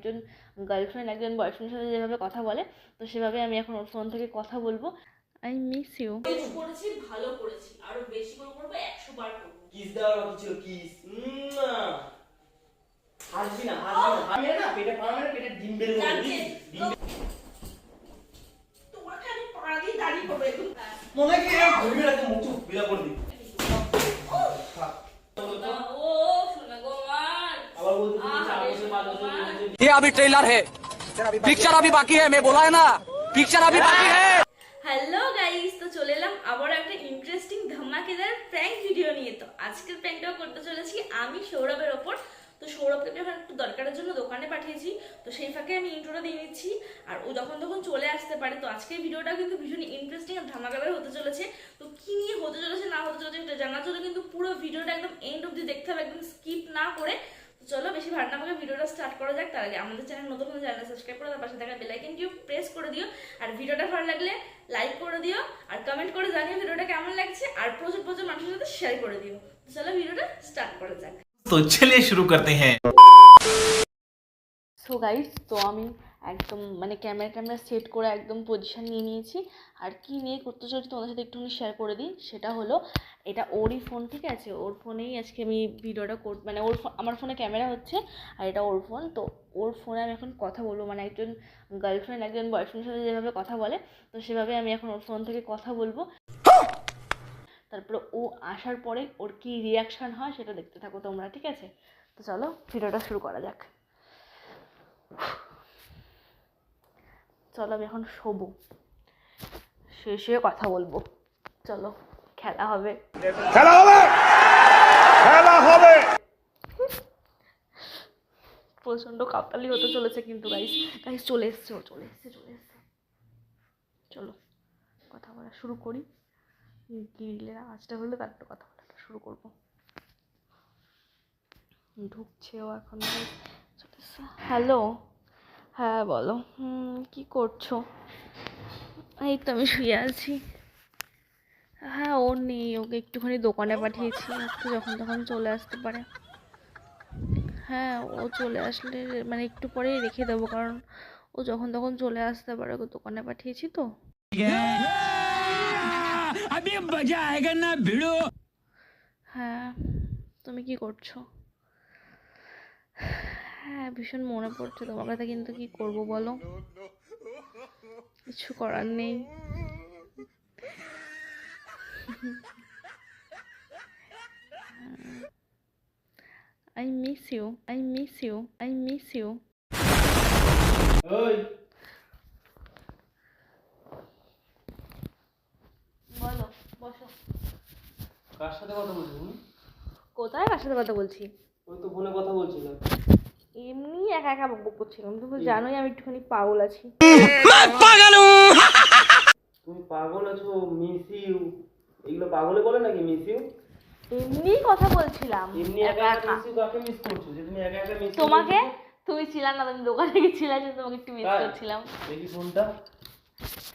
একজন গার্লফ্রেন্ড একজন বয়ফ্রেন্ডের সাথে যেভাবে কথা বলে, তো সেভাবে আমি এখন ওর ফোন থেকে কথা বলবো। I miss you. করেছি, ভালো করেছি, আরো বেশি করে করব, 100 বার করব। কিস দেওয়ার বাকি ছিল, কিস। হাসবি না, হাসবি না, পেটে পা মেরে পেটে ডিম বের করে দিবি। তোমাকে আমি পা দিয়ে দাঁড়ি করব এখন। মনে কি ঘুরবি না, মুখ চুপ বিলা করে দিবি। ও শোনা গো আমার আবার বলতে তুমি 4 বছর 5 বছর ये अभी ट्रेलर है, पिक्चर अभी बाकी है, मैं बोला है ना पिक्चर अभी बाकी है। হ্যালো গাইস, তো চলে এলাম আবার একটা ইন্টারেস্টিং ধামাকেদার প্র্যাঙ্ক ভিডিও নিয়ে। তো আজকের প্র্যাঙ্কটাও করতে চলেছি আমি সৌরভের ওপর। তো সৌরভকে আমি এখন একটু দরকারের জন্য দোকানে পাঠিয়েছি, তো সেই ফাঁকে আমি ইন্ট্রোটা দিয়ে নিচ্ছি, আর ও যখন তখন চলে আসতে পারে। তো আজকের ভিডিওটা কিন্তু ভীষণ ইন্টারেস্টিং আর ধামাকাদার হতে চলেছে। তো কি নিয়ে হতে চলেছে না হতে চলেছে এটা জানার জন্য কিন্তু পুরো ভিডিওটা একদম এন্ড অবধি দেখতে হবে, একদম স্কিপ না করে। চলো বেশি ভাট না করে ভিডিওটা স্টার্ট করা যাক। তার আগে আমাদের চ্যানেল নতুন হলে চ্যানেল সাবস্ক্রাইব করে তার পাশে থাকা বেল আইকনটিও প্রেস করে দিও, আর ভিডিওটা ভালো লাগলে লাইক করে দিও, আর কমেন্ট করে জানিও ভিডিওটা কেমন লাগছে, আর প্রচুর প্রচুর মানুষের সাথে শেয়ার করে দিও। তো চলো ভিডিওটা স্টার্ট করা যাক। तो चलिए शुरू करते हैं। সো গাইস, তো আমি একদম মানে ক্যামেরা সেট করে একদম পজিশন নিয়ে নিয়েছি, আর কি নিয়ে করতে চলেছি তোমাদের সাথে একটুখানি শেয়ার করে দিই। সেটা হলো এটা ওরই ফোন, ঠিক আছে? ওর ফোনেই আজকে আমি ভিডিওটা মানে আমার ফোনে ক্যামেরা হচ্ছে, আর এটা ওর ফোন। তো ওর ফোনে আমি এখন কথা বলবো, মানে একজন গার্লফ্রেন্ড একজন বয়ফ্রেন্ডের সাথে যেভাবে কথা বলে, তো সেভাবে আমি এখন ওর ফোন থেকে কথা বলবো। তারপরে ও আসার পরে ওর কি রিয়াকশান হয় সেটা দেখতে থাকো তোমরা, ঠিক আছে? তো চলো ভিডিওটা শুরু করা যাক। চলো আমি এখন শোবো, শুয়ে কথা বলবো। চলো খেলা হবে। প্রচন্ড কাপালি হতে চলেছে কিন্তু গাইস চলে এসছে। চলো কথা বলা শুরু করি। গ্রিলের আওয়াজটা হলে তারপর কথা বলাটা শুরু করবো। ঢুকছেও এখন। হ্যালো, হ্যাঁ বলো। কি করছো? এই তো আমি শুয়ে আছি। হ্যাঁ, ও নেই, ওকে একটুখানি দোকানে পাঠিয়েছি, একটু যখন তখন চলে আসতে পারে। হ্যাঁ, ও চলে আসলে মানে একটু পরেই রেখে দেবো, কারণ ও যখন তখন চলে আসতে পারে, ওকে দোকানে পাঠিয়েছি তো। হ্যাঁ, তুমি কি করছো? হ্যাঁ, ভীষণ মনে পড়ছে তোমার কথা, কিন্তু কি করবো বলো, কিছু করার নেই। I miss you. ওই বলো, বসো। কার সাথে কথা বলছিস তুমি? কোথায় কার সাথে কথা বলছি? ওই তো ফোনে কথা বলছিলাম। এমনি একা একা বকবক করছিলাম। তুমি জানোই আমি একটুখানি পাগল আছি। তুমি পাগল আছো? মিস ইউ এগুলো পাগলে বলে নাকি? মিস ইউ এমনি কথা বলছিলাম এমনি একা একা মিস ইউ কাকে মিস করছো যে তুমি একা একা মিস? তোমাকে। তুমি ছিলা না, তুমি দোকানে গেছিলা, যে তোমাকে একটু মিস করছিলাম। দেখি ফোনটা।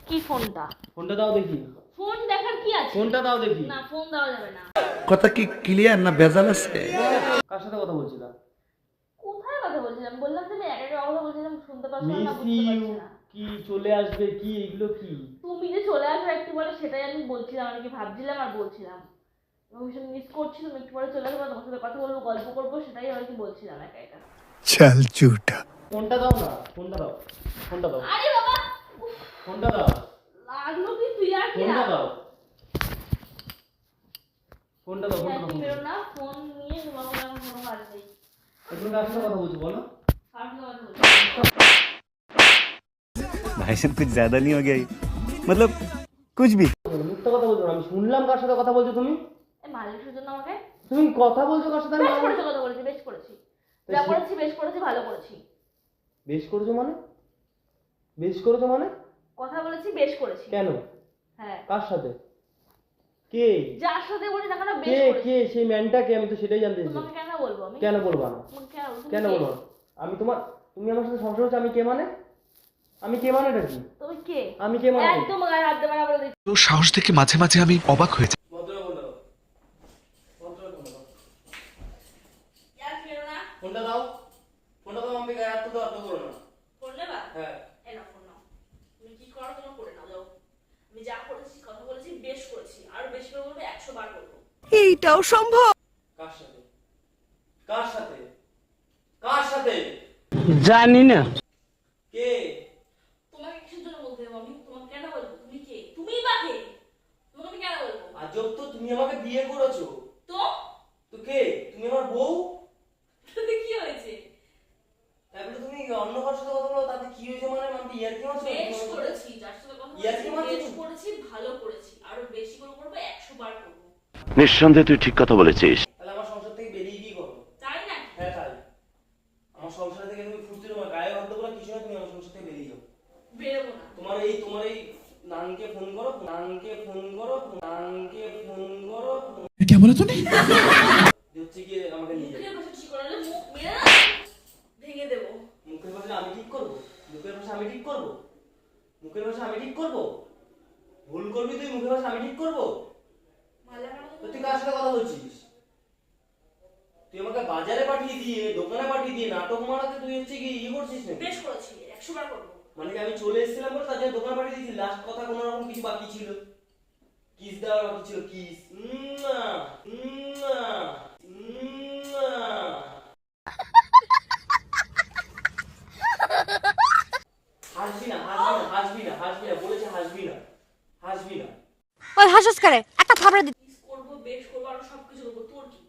কি ফোনটা? ফোনটা দাও দেখি। ফোন দেখার কি আছে? ফোনটা দাও দেখি। না, ফোন দেওয়া যাবে না। কথা কি ক্লিয়ার না ভেজাল আছে? কার সাথে কথা বলছিলা? কোথায় কথা বলছিলাম? বললাম যে আমি একা একা কথা বলছিলাম, শুনতে পাচ্ছ না, মিস বুঝতে ইউ পারছি না। কি চলে আসবে কি এগুলো কি? তুমি যে চলে আসবে একটু পরে, সেটাই আমি বলছিলাম, আর কি ভাবছিলাম আর বলছিলাম। আমি ভীষণ মিস করছি, তুমি একটু পরে চলে আসবে, তোমার সাথে কথা বলবো, গল্প করবো, সেটাই আর কি বলছিলাম একা একা। চল ঝুটা। ফোনটা দাও না, ফোনটা দাও। ফোনটা দাও, আরে বাবা, ফোনটা দাও। লাগলো কি? তুই আর কি? ফোনটা দাও, ফোনটা দাও। ফোনটা তুমি দাও। বেরো না, ফোন নিয়ে তোমার কোনো এখন কোনো কাজ নেই। তুমি কার সাথে কথা বলছো বলো? কার সাথে কথা বলছি? भाई साहब कुछ ज्यादा नहीं हो गया ये? मतलब कुछ भी। মিথ্যা কথা বলছো না, আমি শুনলাম কার সাথে কথা বলছো তুমি। এই মালিকের জন্য আমাকে তুমি কথা বলছো কার সাথে? বেশ করেছি, কথা বলেছি, বেশ করেছি, যা করেছি বেশ করেছি, ভালো করেছি। বেশ করেছো মানে? বেশ করেছো মানে? কথা বলেছি, বেশ করেছি। কেন? হ্যাঁ, কার সাথে? কে? যার সাথে বলি না কেন বেশ কে করেছি। কে সেই ম্যানটা কে? আমি তো সেটাই জানতে চাইছি। তোমাকে কেন বলবো আমি? কেন বলবা না? তোমাকে কেন বলবো? কেন বলবো না? আমি তোমার, তুমি আমার সাথে সংসার হচ্ছে, আমি কে মানে? আমি কে মানে? এটা কি? তুমি কে? আমি কে মানে? একদম গায়ে হাত দেবে না বলে দিচ্ছি। তোর সাহস দেখে মাঝে মাঝে আমি অবাক হয়ে যাই। ইয়ার বেরো না। ফোনটা দাও। ফোনটা তো মাম্পি গায়ে হাত তো অর্থ করো না। ফোন নেবা? হ্যাঁ এই না ফোন নাও। তুমি কি করো তোমার করে নাও, যাও। আমি যা করেছি কথা বলেছি বেশ করেছি, আর বেশি করে বলবো 100 বার বলবো। এইটাও সম্ভব? কার সাথে কার সাথে কার সাথে জানি না। কে? তোমাকে কিসের জন্য বলতে হবে আমি? তোমাকে কেন বলবো? তুমি কে? তুমিই বা কে? তোমাকে আমি কেন বলবো? আজব তো, তুমি আমাকে বিয়ে করেছো তো তো কে? তুমি আমার বউ। তাতে কি হয়েছে? তারপরে তুমি অন্য কারোর সাথে কথা বলো, তাতে কি হয়েছে? মানে মাম্পি ইয়ার কি মারছো? বেশ করেছি, যার সাথে কথা ইয়ার বলেছি কি মারছো বেশ তুমি? করেছি, ভালো করেছি, আরো বেশি করে করবো, 100 বার করবো। নিঃসন্দেহে তুই ঠিক কথা বলেছিস। তাহলে আমার সংসার থেকে বেরিয়ে গিয়ে করো। তাই না? হ্যাঁ তাই। আমার সংসার থেকে তুমি ফুর্তি তোমার গায়ে হাত দেবো না, কিছু না, তুমি আমার সংসার থেকে বেরিয়ে যাও। বেরোবো না। তোমার এই নানকে ফোন করো, নানকে ফোন করো, নানকে ফোন করো। क्या बोला तूने? হচ্ছে কি আমাকে নিয়ে যাবে। মুখের ভাষা ঠিক করে মুখ মেরে না ভেঙে দেবো। মুখের ভাষা আমি ঠিক করবো? মুখের ভাষা আমি ঠিক করবো? মুখের ভাষা আমি ঠিক করবো? ভুল করবি তুই, মুখের ভাষা আমি ঠিক করবো? ভালো লাগা তো তুই কার সাথে কথা বলছিস? তুই আমাকে বাজারে পাঠিয়ে দিয়ে, দোকানে পাঠিয়ে দিয়ে নাটক মারাতে তুই হচ্ছে কি করছিস নাকি? বেশ করেছি, 100 বার করবো। মানে কি আমি চলে এসেছিলাম বলে তার জন্য দোকানে পাঠিয়ে দিয়েছি? লাস্ট কথা কোনো রকম কিছু বাকি ছিল? কিস দেওয়ার বাকি ছিল? কিস হাসবি না, হাসবি না, হাসবি না, হাসবি না, বলেছে হাসবি না, হাসবি না। ওই হাসস করে একটা থাপড়া দিতে। কিস করবো, বেশ করবো, আর সবকিছু করবো, তোর কি?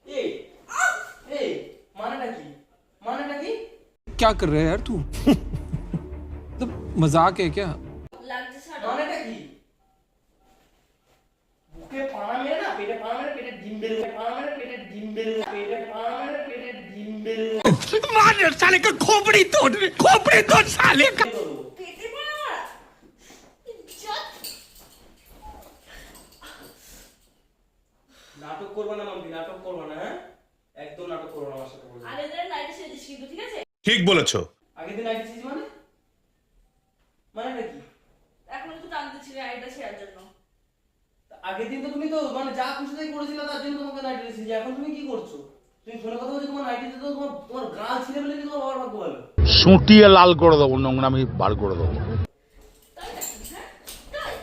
এই এই মানেটা কি? মানেটা কি? क्या कर रहे हैं यार तू? मतलब मजाक है क्या? লাগছে ছাড়ো। মানেটা কি? বুকে পাড়া মেরে না, পেটে পাড়া মেরে, পেটে ডিম বেরোবে, পাড়া মেরে, পেটে ডিম বেরোবে, পেটে পাড়া মেরে, পেটে ডিম বেরোবে। मार साले का खोपड़ी तोड़ साले का। কি করবো? পেটে পড়া মারা? ইজ্জত। নাটক করবে না মাম্পি, নাটক করবে না, হ্যাঁ? একদম নাটক করবে না আমার সাথে বলছি। আর এদের নাইটে ছেড়ে দিস কিন্তু, ঠিক আছে? ठीक बोलेছো। আগের দিন আইডিছি মানে? মানেটা কি? এখন একটু টান দিচ্ছি নাইটটা ছেড়ার জন্য। আগের দিন তো তুমি তো মানে যা খুশি তাই করেছিলে, তার জন্য তোমাকে নাইটি দিয়েছি। এখন তুমি কি করছো? তুমি ফোনে কথা বলছো, তোমার নাইটিতে তো তোমার গাল ছিঁড়ে ফেলে তোমার বাবার ভাগ্য ভালো। সুটিয়ে লাল করে দেবো, নোংরামি বার করে দেবো। তাই নাকি? হ্যাঁ তাই?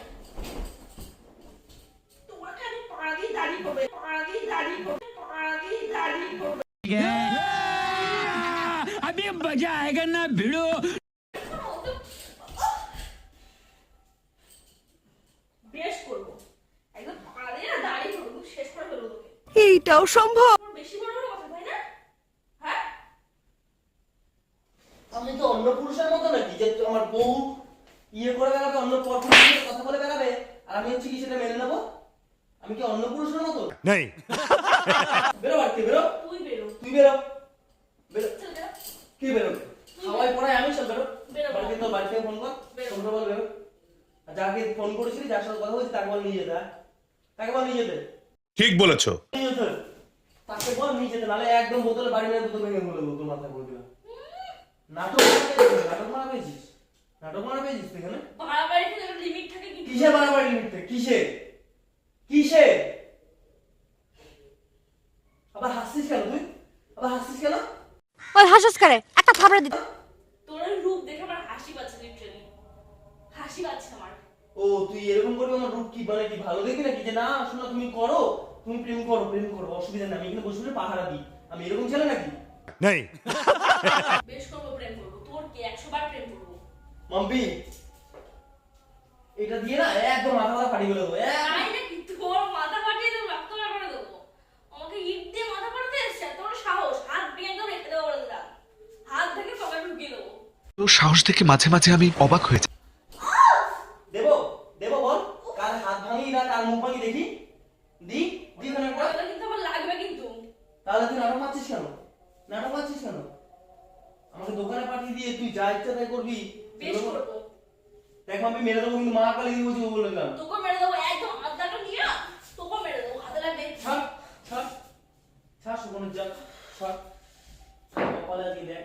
তোমাকে আমি পাড়া দিয়ে দাড়ি করবে, পাড়া দিয়ে দাড়ি করবে, পাড়া দিয়ে দাড়ি করবে। अभी मजा आएगा ना भिड़ो। বেশ করবো, একদম পাড়া দিয়ে না দাড়ি করবো, শেষ করে ফেলবো তোকে। এইটাও সম্ভব? তোর বেশি বড় বড় কথা, তাই না? হ্যাঁ আমি তো অন্য পুরুষের মতো নাকি যে আমার বউ ইয়ে করে বেড়াবে, অন্য পর পুরুষের কথা বলে বেড়াবে, আর আমি হচ্ছে কি সেটা মেনে নেবো? আমি কি অন্য পুরুষের মতো? नहीं। বেরো বাড়িতে, বেরো। তুই বেরো। তুই বেরো, বেরো। চল বেরো। কি বেরোবে? খাওয়াই পড়াই আমি, সব বেরো। বেরো। বাড়িতে তো বাড়ি থেকে ফোন কর, বেরো। ফোন করে বল বেরো। আর যাকে ফোন করেছিলি, যার সাথে কথা বলছি, তাকে বল নিয়ে যেতে, হ্যাঁ? তাকে বল নিয়ে যেতে, ठीक बोलेছো। নিয়ে যেতে। তাকে বল নিয়ে যেতে, নাহলে একদম বোতলে বাড়ি মেরে বোতল ভেঙে বলে তোর মাথায় পড়ে দিলাম। নাটক মারা পেয়েছিস, নাটক মারা পেয়েছিস তুই এখানে? বাড়াবাড়ি তো একটা লিমিট থাকে কিন্তু। কিসের বাড়াবাড়ি লিমিট থেকে? কিসের? কিসের? আবার হাসছিস কেন তুই? আবার হাসছিস কেন? ওই হাসস করে একটা থাপড়া দিতে। তোর ওই রূপ দেখে আমার হাসি পাচ্ছে, লিটারালি হাসি পাচ্ছে আমার। ও তুই এরকম করবি? আমার রূপ কি মানে কি ভালো দেখবি নাকি? যে না শোনা তুমি করো, তুমি প্রেম করো, প্রেম করো, অসুবিধা নেই, আমি এখানে বসে বসে পাহারা দিই। আমি এরকম ছেলে নাকি? नहीं। বেশ করবো, প্রেম করবো, তোর কি 100 বার প্রেম করবো। মাম্পি এটা দিয়ে না একদম মাথা মাথা ফাটিয়ে ফেলে দেবো। তাই নাকি? তোর মাথা ফাটিয়ে দেবো, রক্ত বের করে দেবো। আমাকে ইট দিয়ে মাথা ফাটাতে এসছে, তোর সাহস? হাত ভেঙে একদম রেখে দেবো বলে দিলাম। হাত ভেঙে পকেটে ঢুকিয়ে দেবো। তো সাহস দেখে মাঝে মাঝে আমি অবাক হয়ে যাই। দেবো দেবো বল, কার হাত ভাঙি না কার মুখ ভাঙি দেখি, দি দি ওখানে একটা। তাহলে কিন্তু আমার লাগবে কিন্তু। তাহলে তুই নাটক মারছিস কেন? নাটক মারছিস কেন? আমাকে দোকানে পাঠিয়ে দিয়ে তুই যা ইচ্ছা তাই করবি। বেশ করবো, দেখ আমি মেরে দেবো কিন্তু, মা কালী দিয়ে বলছি বলে দিলাম। তোকে মেরে দেবো, একদম হাতটা নিয়ে না, তোকে মেরে দেবো, হাতে লাগবে। ছাড় ছাড় ছাড়, সুবর্ণ যা ছাড়। কপালে আজকে দেখ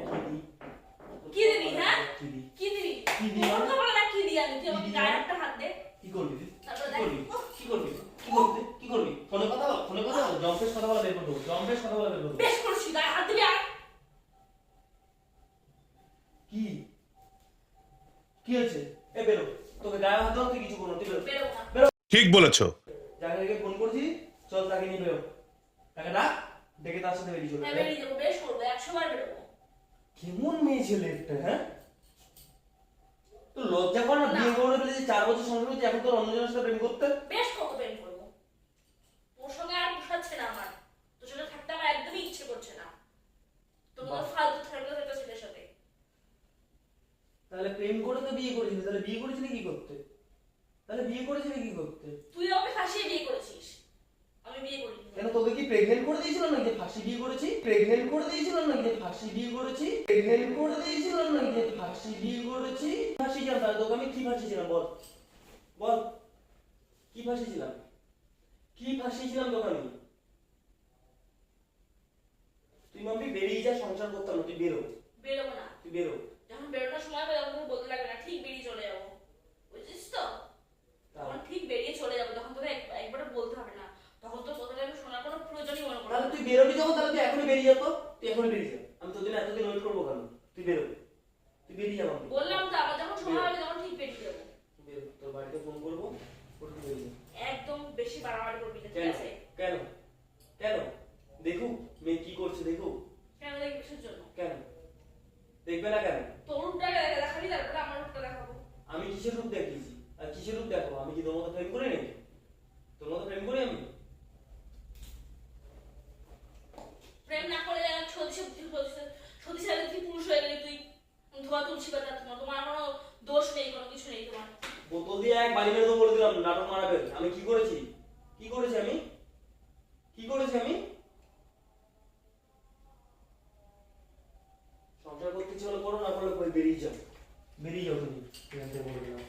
কি দিবি? হ্যাঁ কি দি? কি দিবি? কি দিবি? তোর তো বলে না কি দিই আমি, তুই আমাকে গায়ে একটা হাত দে। কি করবি তুই? তারপরে কি দেখ। করবি? কি করবি? কি করবি তুই? কি করবি? ফোনে কথা বল, ফোনে কথা বল, জম্পেশ কথা বলা বের করে দেবো, জম্পেশ কথা বলা বের করে দেবো। বেশ করছি, গায়ে হাত দিবি আর। কি কি হয়েছে? এ বেরো, তোকে গায়ে হাত দাও, তুই কিছু করো, তুই বেরো বেরোবো না। বেরো। ठीक बोलेছো। যাকে ফোন করছি, চল তাকে নিয়ে বেরো, তাকে ডাক, ডেকে তার সাথে বেরিয়ে চলে হ্যাঁ যা। বেরিয়ে যাবো, বেশ করবো, 100 বার বেরোবো। কেমন মেয়ে ছেলে একটা, হ্যাঁ? তো লজ্জা কর না, বিয়ে করে ফেলেছি, 4 বছর সংসার করছি, এখন তোর অন্যজনের সাথে প্রেম করতে? বেশ কত প্রেম করবো, তোর সঙ্গে আর পোষাচ্ছে না আমার, তোর সাথে থাকতে আমার একদমই ইচ্ছে করছে না, তোর মতো ফালতু থাকলে একটা ছেলের সাথে। তাহলে প্রেম করে তো বিয়ে করেছিলি, তাহলে বিয়ে করেছিলি কি করতে? তাহলে বিয়ে করেছিলি কি করতে? তুই আমাকে ফাঁসিয়ে বিয়ে করেছিস, আমি বিয়ে করিনি। কেন, তোকে কি প্রেগনেন্ট করে দিয়েছিলাম নাকি যে ফাঁসি বিয়ে করেছি? প্রেগনেন্ট করে দিয়েছিলাম নাকি যে ফাঁসি বিয়ে করেছি? প্রেগনেন্ট করে দিয়েছিলাম নাকি যে ফাঁসি বিয়ে করেছি? ফাঁসি ছিলাম, তাহলে তোকে আমি কি ফাঁসি ছিলাম বল, বল কি ফাঁসি ছিলাম? কি ফাঁসি ছিলাম তোকে আমি? তুই মাম্পি বেরিয়ে যা, সংসার করতাম না, তুই বেরো, বেরোবো না, তুই বেরো। যখন বেরোনোর সময় হবে তখন তোকে বলতে লাগবে না, ঠিক বেরিয়ে চলে যাবো, বুঝছিস তো? তখন ঠিক বেরিয়ে চলে যাবো, তখন তোকে একবারে বলতে হবে না, তখন তোর কথাটা আমি শোনার কোনো প্রয়োজনই মনে করবো তাহলে না। তুই বেরোবি যখন, তাহলে তুই এখনই বেরিয়ে যা, তো তুই এখনই বেরিয়ে যা, আমি তোর জন্য এতদিন ওয়েট করবো কেন? তুই বেরো, তুই বেরিয়ে যা মাম্পি, বললাম তো, আমার যখন সময় হবে তখন ঠিক বেরিয়ে যাবো। বেরো, তোর বাড়িতে ফোন করবো, করে তুই বেরিয়ে যা। একদম বেশি বাড়াবাড়ি করবি না, ঠিক কেন আছে? কেন কেন? দেখুক মেয়ে কি করছে, দেখুক। কেন দেখবি কিসের জন্য? কেন দেখবে না? কেন? তোর রূপটাকে দেখাবি, তারপরে আমার রূপটা দেখাবো। আমি কিসের রূপ দেখিয়েছি আর কিসের রূপ দেখাবো? আমি কি তোর মতো প্রেম করি নাকি? তোর মতো প্রেম করি আমি? প্রেম না করে সতী পুরুষ হয়ে গেলি তুই, ধোয়া তুলসী পাতা, তোমার কোনো দোষ নেই, কোনো কিছু নেই তোমার। বোতল দিয়ে এক বাড়ি মেরে তো বলে দিলাম নাটক মারাবে। আমি কি করেছি? কি করেছি আমি? কি করেছি আমি? সংসার করতে ইচ্ছে হলে করো, না করলে কই বেরিয়ে যাও, বেরিয়ে যাও তুমি এখান থেকে, বলে দিলাম।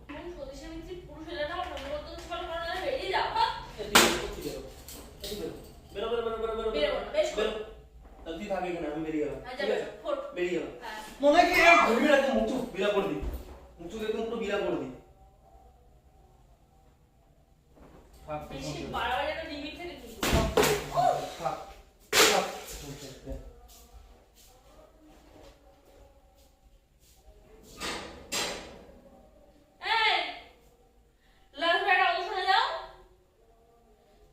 কোন সতী সাবিত্রী পুরুষ হলে না আমার সঙ্গে করতে হচ্ছে, কোনো কারণে বেরিয়ে যাও, হ্যাঁ? তুই বেরো, তুই বেরো, তুই বেরো, বেরো, বেরো, বেরো, বেরো, বেরো, বেরোবো না, বেশ বেরো। তাহলে তুই থাক এখানে, আমি বেরিয়ে গেলাম, হ্যাঁ, ঠিক যাবে, আছে? ফোট। বেরিয়ে গেলাম। হ্যাঁ। মনে হয় কি ঘুরবি না, একদম মুচু বিলা করে দি, মুচু একদম পুরো বিলা করে দি। থাক, বেশি বাড়াবাড়ি একটা লিমিট থেকে কিন্তু। থাক, থাক, সংসার দে। এই, লাস্ট বেড়া কথা শুনে যাও,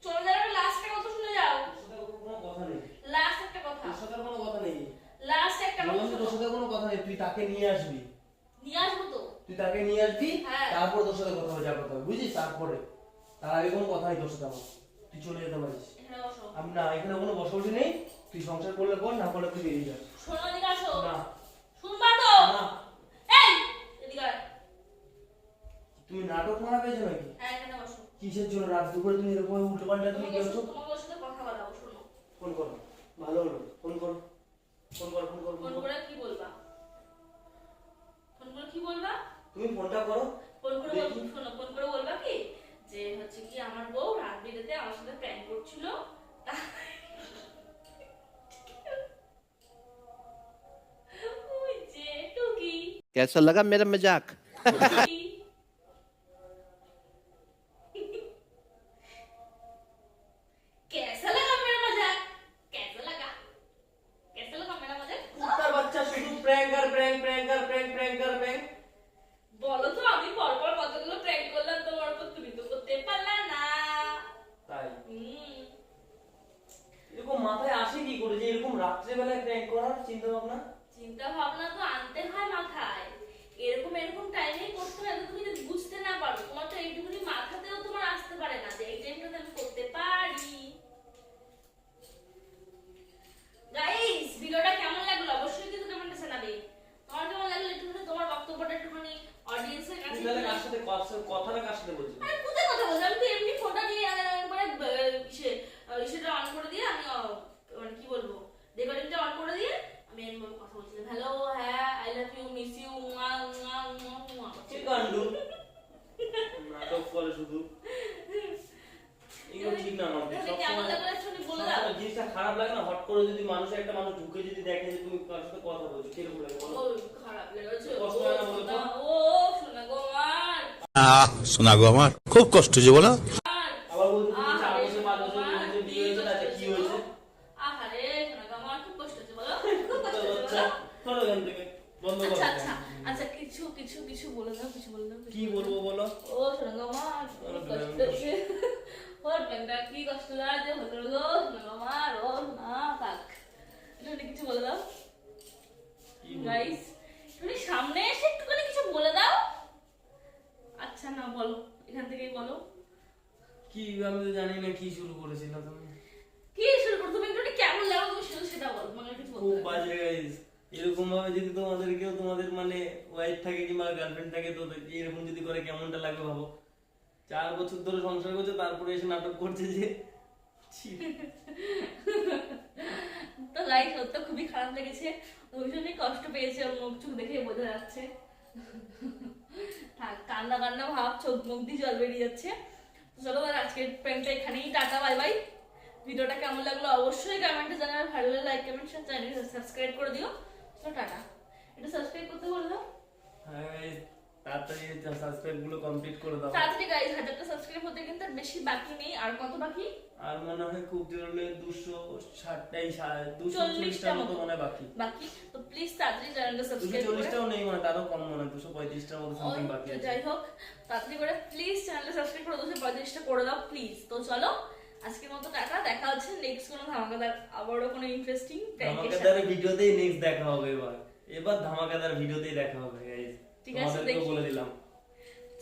চলে যাওয়ার লাস্ট একটা কথা শুনে যাও, তোর সাথে কোনো কথা নেই, লাস্ট একটা কথা, তোর সাথে কোনো কথা নেই, লাস্ট একটা কথা বললাম তো তোর শোনো। সাথে কোনো কথা নেই। তুই তাকে নিয়ে আসবি, নিয়ে আসবো তো। তুই তাকে নিয়ে আসবি, হ্যাঁ। তারপর তোর সাথে কথা হবে, যা কথা হবে, বুঝিস? তারপরে, তার আগে কোনো কথা নেই তোর সাথে আমার। তুই চলে যেতে পারিস। এখানে বসো। আমি না, এখানে কোনো বসবাসী নেই। তুই সংসার করলে কর, না করলে তুই বেরিয়ে যা। শোনো, এদিকে আসো। না, শুনবা তো? না। এই, এদিকে আয়। তুমি নাটক মারা পেয়েছো নাকি? হ্যাঁ, এখানে বসো। কিসের জন্য রাত দুপুরে তুমি এরকম উল্টো পাল্টা তুমি তোমাকে করছো? তোমাকে ওর সাথে কথা বলাবো, শোনো। ফোন করো, ভালো হলো, ফোন করো, ফোন করো, ফোন করো, ফোন করে কি বলবা? ফোন করে কি বলবা? তুমি ফোনটা করো। ফোন করে দেখি। শোনো, ফোন করে বলবা কি যে হচ্ছে কি আমার বউ রাত বিরেতে আমার সাথে প্র্যাঙ্ক করছিল, ওই যে টুকি कैसा लगा मेरा मजाक? टुकी। कैसा लगा मेरा मजाक? कैसा लगा? कैसा लगा मेरा मजाक? কুত্তার বাচ্চা শুধু প্র্যাঙ্ক আর প্র্যাঙ্ক, প্র্যাঙ্ক আর প্র্যাঙ্ক, প্র্যাঙ্ক আর প্র্যাঙ্ক। বলো তো, আমি পরপর কতগুলো প্র্যাঙ্ক করলাম তোমার উপর, তুমি তো করতে পারলা না। তাই হুম। এরকম মাথায় আসে কি করে যে এরকম রাত্রেবেলায় প্র্যাঙ্ক করার চিন্তা ভাবনা? চিন্তা ভাবনা তো আনতে হয় মাথায়, এরকম এরকম টাইমেই করতে হয়, তুমি যদি বুঝতে না পারো, তোমার তো এইটুকুনি মাথাতেও তোমার আসতে পারে না যে এই টাইমটাতে আমি করতে পারি। গাইস, ভিডিওটা কেমন লাগলো অবশ্যই কিন্তু কমেন্টে জানাবে। তোমার কেমন লাগলো একটুখানি তোমার বক্তব্যটা একটুখানি অডিয়েন্সের কাছে। তুই তাহলে কার সাথে কথাটা কার সাথে বলছিস? আরে কোথায় কথা বলছি, আমি তো এমনি ফোনটা নিয়ে একবারে সেটা অন করে দিয়ে আমি মানে কি বলবো, রেকর্ডিংটা অন করে দিয়ে আমি এমনি কথা বলছিলাম, হ্যালো, হ্যাঁ, I love you, miss you, কি কাণ্ড, নাটক করে শুধু। এগুলো ঠিক না মাম্পি, কেমন সবসময় লাগলো একটুখানি বলে দাও। সবসময় জিনিসটা খারাপ লাগে না? হট করে যদি একটা মানুষ ঢুকে যদি দেখে যে তুমি কার সাথে কথা বলছো, কিরকম লাগে বলো? ও খারাপ লেগেছে, কষ্ট হয় না বলো তো? ও শোনা গো আমার, শোনা গো আমার খুব কষ্ট যে বলো। আবার বলতে তুমি 4 বছর 5 বছর বিয়ে হয়েছে, তাতে কি হয়েছে? আহারে শোনা গো, আমার খুব কষ্ট হচ্ছে বলো, খুব কষ্ট হচ্ছে আচ্ছা, বলো। করো এখান থেকে, বন্ধ করো। আচ্ছা আচ্ছা আচ্ছা, কিছু কিছু কিছু বলে দাও, কিছু বলে দাও, কিছু কি বলে বলবো বলো? দাও। ও শোনা গো, আমার খুব কষ্ট হচ্ছে। ওর প্যান্টটা কি কষ্ট লাগছে হলো গো, শোনা গো আমার, ও না থাক, একটু কিছু বলে দাও কি বলবো? গাইস, তুমি সামনে এসে একটুখানি কিছু বলে দাও। আচ্ছা না বলো, এখান থেকেই বলো কি আমি তো জানি না কি শুরু করেছিল তুমি। কি শুরু করো, তুমি একটু কেমন লাগলো তুমি শুধু সেটা বলো, মানে কিছু খুব বলতে হবে। বাজে গাইস, এরকম ভাবে যদি তোমাদেরকেও তোমাদের মানে ওয়াইফ থাকে কিংবা গার্লফ্রেন্ড থাকে তো এরকম যদি করে কেমনটা লাগবে ভাবো। 4 বছর ধরে সংসার করছে তারপরে এসে নাটক করছে যে ছি। তো গাইস ওর তো খুবই খারাপ লেগেছে, ভীষণই কষ্ট পেয়েছে, ওর মুখ চোখ দেখে বোঝা যাচ্ছে। থাক, কান্না কান্না ভাব, চোখ মুখ দিয়ে জল বেরিয়ে যাচ্ছে। তো চলো আজকের প্র্যাঙ্কটা এখানেই, টাটা বাই বাই। ভিডিওটা কেমন লাগলো অবশ্যই কমেন্টে জানাবে, ভালো লাগলে লাইক কমেন্ট শেয়ার, চ্যানেলকে সাবস্ক্রাইব করে দিও। চলো টাটা, এটা সাবস্ক্রাইব করতে বলে দাও হ্যাঁ guys, তাড়াতাড়ি সাবস্ক্রাইব গুলো কমপ্লিট করে দাও। তাড়াতাড়ি গাইস, 1000টা সাবস্ক্রাইব হতে কিন্তু আর বেশি বাকি নেই। আর কত বাকি? আর মনে হয় খুব জোর হলে 260টাই 40 240টার মতো মনে হয় বাকি। বাকি তো প্লিজ তাড়াতাড়ি চ্যানেলটা সাবস্ক্রাইব করে 240টাও নেই, মানে তারও কম মনে হয়, 235টার মতো সামথিং বাকি তো আছে। যাই হোক, তাড়াতাড়ি করে প্লিজ চ্যানেলটা সাবস্ক্রাইব করে 235টা করে দাও প্লিজ। তো চলো আজকের মতো টাটা, দেখা হচ্ছে নেক্সট কোনো ধামাকাদার আবারও কোনো ইন্টারেস্টিং প্র্যাঙ্কের সাথে। ধামাকাদার ভিডিওতেই নেক্সট দেখা হবে এবার ধামাকাদার ভিডিওতেই দেখা হবে গাইস, ঠিক আছে, তোমাদেরকে দেখি। বলে দিলাম।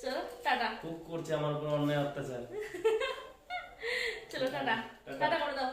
চলো টাটা, খুব করছে আমার উপর অন্যায় অত্যাচার। চলো টাটা, টাটা। টাটা করে দাও।